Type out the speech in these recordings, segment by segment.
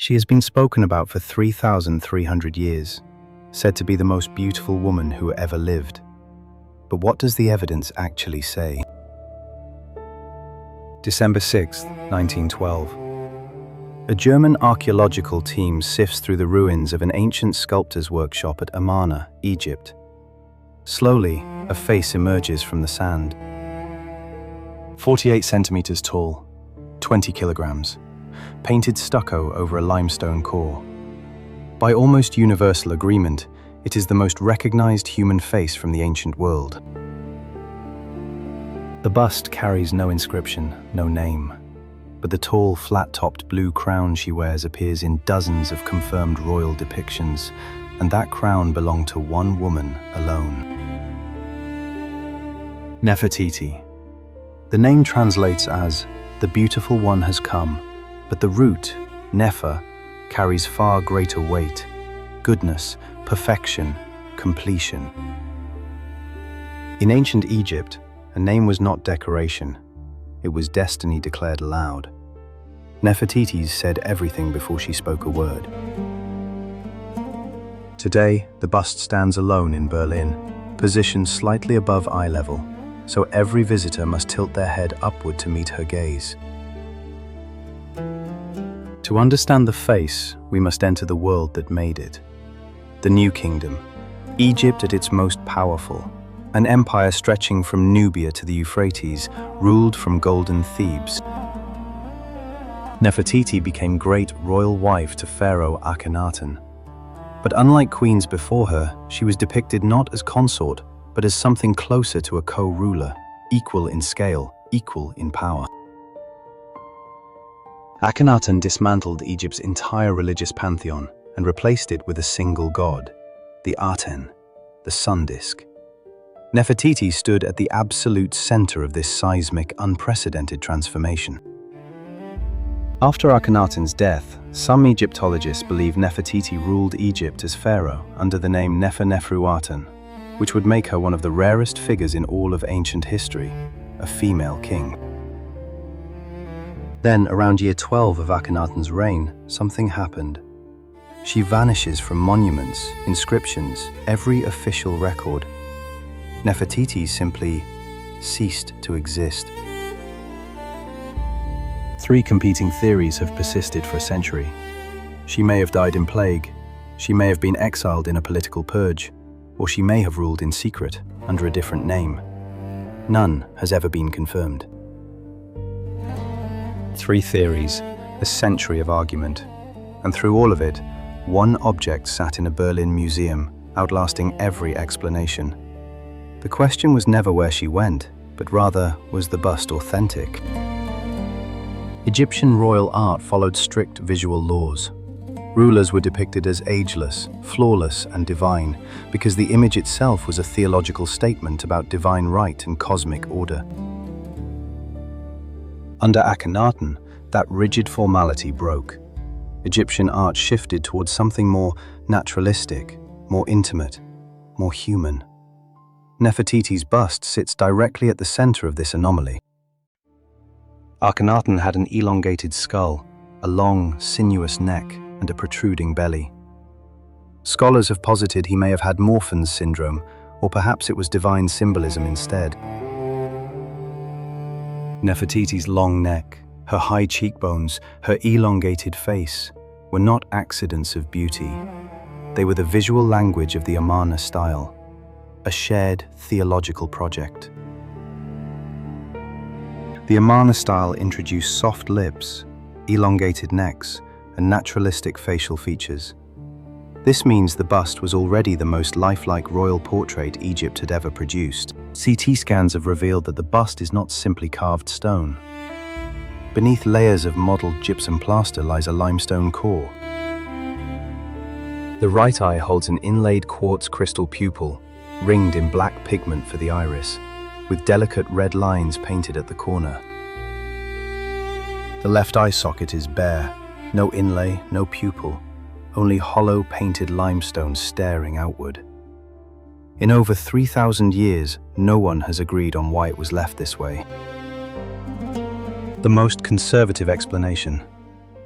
She has been spoken about for 3,300 years, said to be the most beautiful woman who ever lived. But what does the evidence actually say? December 6, 1912. A German archaeological team sifts through the ruins of an ancient sculptor's workshop at Amarna, Egypt. Slowly, a face emerges from the sand. 48 centimeters tall, 20 kilograms, painted stucco over a limestone core. By almost universal agreement, it is the most recognized human face from the ancient world. The bust carries no inscription, no name, but the tall, flat-topped blue crown she wears appears in dozens of confirmed royal depictions, and that crown belonged to one woman alone. Nefertiti. The name translates as, "The beautiful one has come," but the root, Nefer, carries far greater weight, goodness, perfection, completion. In ancient Egypt, a name was not decoration, it was destiny declared aloud. Nefertiti said everything before she spoke a word. Today, the bust stands alone in Berlin, positioned slightly above eye level, so every visitor must tilt their head upward to meet her gaze. To understand the face, we must enter the world that made it. The New Kingdom, Egypt at its most powerful, an empire stretching from Nubia to the Euphrates, ruled from golden Thebes. Nefertiti became great royal wife to Pharaoh Akhenaten. But unlike queens before her, she was depicted not as consort, but as something closer to a co-ruler, equal in scale, equal in power. Akhenaten dismantled Egypt's entire religious pantheon and replaced it with a single god, the Aten, the sun disk. Nefertiti stood at the absolute center of this seismic, unprecedented transformation. After Akhenaten's death, some Egyptologists believe Nefertiti ruled Egypt as pharaoh under the name Nefer-Neferuaten, which would make her one of the rarest figures in all of ancient history, a female king. Then, around year 12 of Akhenaten's reign, something happened. She vanishes from monuments, inscriptions, every official record. Nefertiti simply ceased to exist. Three competing theories have persisted for a century. She may have died in plague, she may have been exiled in a political purge, or she may have ruled in secret, under a different name. None has ever been confirmed. Three theories, a century of argument, and through all of it, one object sat in a Berlin museum, outlasting every explanation. The question was never where she went, but rather, was the bust authentic? Egyptian royal art followed strict visual laws. Rulers were depicted as ageless, flawless, and divine, because the image itself was a theological statement about divine right and cosmic order. Under Akhenaten, that rigid formality broke. Egyptian art shifted towards something more naturalistic, more intimate, more human. Nefertiti's bust sits directly at the center of this anomaly. Akhenaten had an elongated skull, a long, sinuous neck, and a protruding belly. Scholars have posited he may have had Morphin's syndrome, or perhaps it was divine symbolism instead. Nefertiti's long neck, her high cheekbones, her elongated face were not accidents of beauty. They were the visual language of the Amarna style, a shared theological project. The Amarna style introduced soft lips, elongated necks, and naturalistic facial features. This means the bust was already the most lifelike royal portrait Egypt had ever produced. CT scans have revealed that the bust is not simply carved stone. Beneath layers of modeled gypsum plaster lies a limestone core. The right eye holds an inlaid quartz crystal pupil, ringed in black pigment for the iris, with delicate red lines painted at the corner. The left eye socket is bare, no inlay, no pupil, only hollow painted limestone staring outward. In over 3,000 years, no one has agreed on why it was left this way. The most conservative explanation.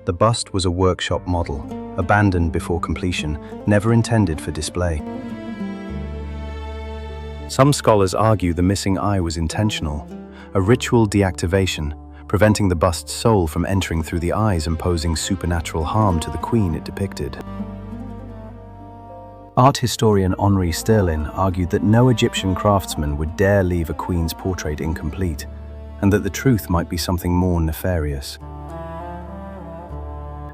The The bust was a workshop model, abandoned before completion, never intended for display. Some scholars argue the missing eye was intentional, a ritual deactivation, preventing the bust's soul from entering through the eyes and posing supernatural harm to the queen it depicted. Art historian Henri Sterlin argued that no Egyptian craftsman would dare leave a queen's portrait incomplete, and that the truth might be something more nefarious.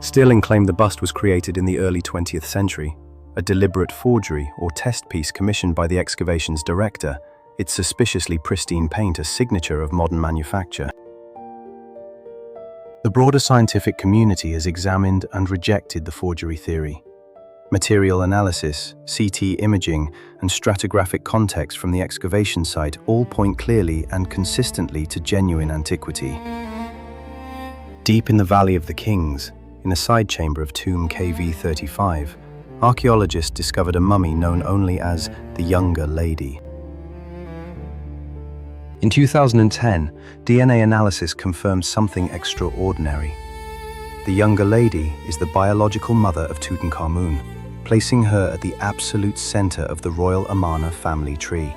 Sterlin claimed the bust was created in the early 20th century, a deliberate forgery or test piece commissioned by the excavation's director, its suspiciously pristine paint a signature of modern manufacture. The broader scientific community has examined and rejected the forgery theory. Material analysis, CT imaging, and stratigraphic context from the excavation site all point clearly and consistently to genuine antiquity. Deep in the Valley of the Kings, in a side chamber of tomb KV35, archaeologists discovered a mummy known only as the Younger Lady. In 2010, DNA analysis confirmed something extraordinary. The Younger Lady is the biological mother of Tutankhamun, placing her at the absolute center of the royal Amarna family tree.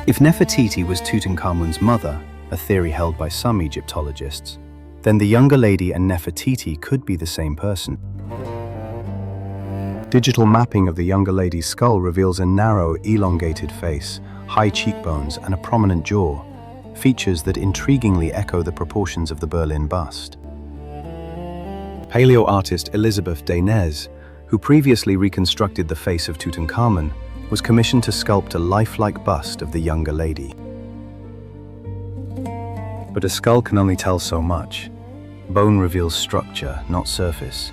If Nefertiti was Tutankhamun's mother, a theory held by some Egyptologists, then the Younger Lady and Nefertiti could be the same person. Digital mapping of the Younger Lady's skull reveals a narrow, elongated face, high cheekbones, and a prominent jaw, features that intriguingly echo the proportions of the Berlin bust. Paleo-artist Elizabeth Daynez, who previously reconstructed the face of Tutankhamun, was commissioned to sculpt a lifelike bust of the Younger Lady. But a skull can only tell so much. Bone reveals structure, not surface.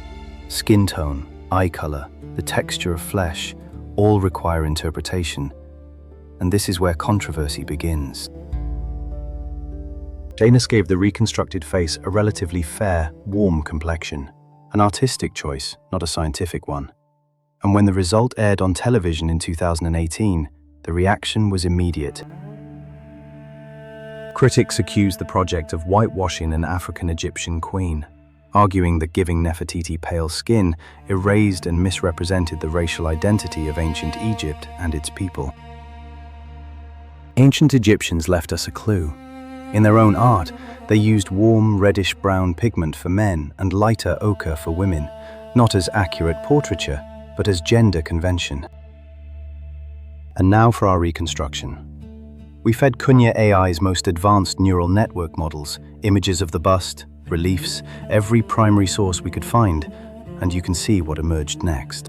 Skin tone, eye color, the texture of flesh, all require interpretation. And this is where controversy begins. Daynez gave the reconstructed face a relatively fair, warm complexion, an artistic choice, not a scientific one. And when the result aired on television in 2018, the reaction was immediate. Critics accused the project of whitewashing an African-Egyptian queen, arguing that giving Nefertiti pale skin erased and misrepresented the racial identity of ancient Egypt and its people. Ancient Egyptians left us a clue. In their own art, they used warm reddish-brown pigment for men and lighter ochre for women, not as accurate portraiture, but as gender convention. And now for our reconstruction. We fed Kunya AI's most advanced neural network models, images of the bust, reliefs, every primary source we could find, and you can see what emerged next.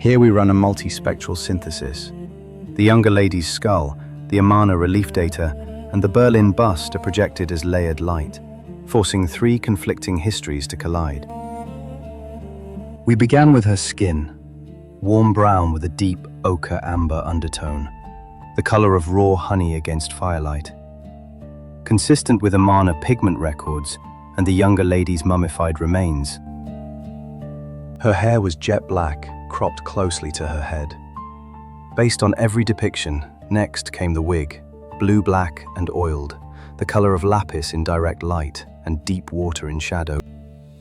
Here we run a multispectral synthesis. The Younger Lady's skull, the Amarna relief data, and the Berlin bust are projected as layered light, forcing three conflicting histories to collide. We began with her skin, warm brown with a deep ochre amber undertone, the color of raw honey against firelight. Consistent with Amarna pigment records and the Younger Lady's mummified remains. Her hair was jet black, cropped closely to her head. Based on every depiction, next came the wig, blue-black and oiled, the color of lapis in direct light and deep water in shadow.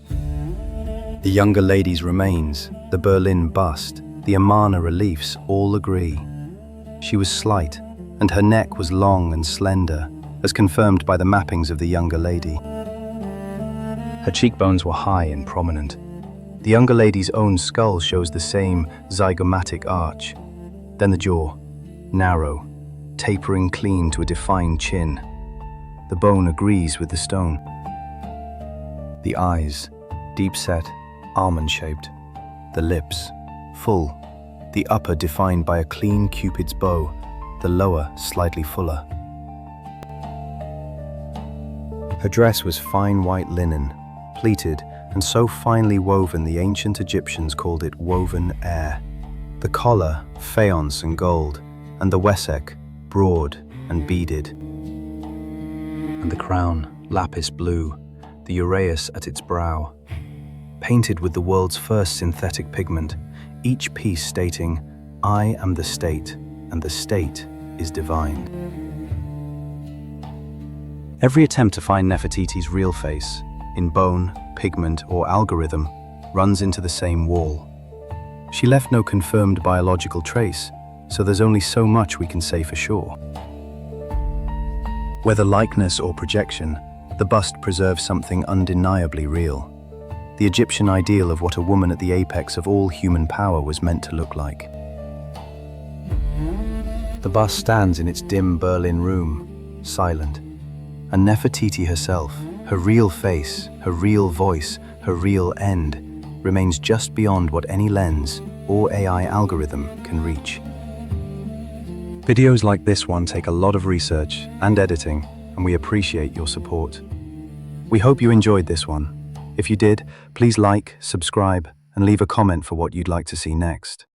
The Younger Lady's remains, the Berlin bust, the Amarna reliefs all agree. She was slight, and her neck was long and slender, as confirmed by the mappings of the Younger Lady. Her cheekbones were high and prominent. The Younger Lady's own skull shows the same zygomatic arch. Then the jaw, narrow, tapering clean to a defined chin. The bone agrees with the stone. The eyes, deep-set, almond-shaped. The lips, full. The upper defined by a clean Cupid's bow, the lower slightly fuller. Her dress was fine white linen, pleated and so finely woven the ancient Egyptians called it woven air. The collar, faience and gold, and the wesek, broad and beaded. And the crown, lapis blue, the uraeus at its brow. Painted with the world's first synthetic pigment, each piece stating, "I am the state, and the state is divine." Every attempt to find Nefertiti's real face, in bone, pigment, or algorithm, runs into the same wall. She left no confirmed biological trace, so there's only so much we can say for sure. Whether likeness or projection, the bust preserves something undeniably real. The Egyptian ideal of what a woman at the apex of all human power was meant to look like. The bust stands in its dim Berlin room, silent. And Nefertiti herself, her real face, her real voice, her real end, remains just beyond what any lens or AI algorithm can reach. Videos like this one take a lot of research and editing, and we appreciate your support. We hope you enjoyed this one. If you did, please like, subscribe, and leave a comment for what you'd like to see next.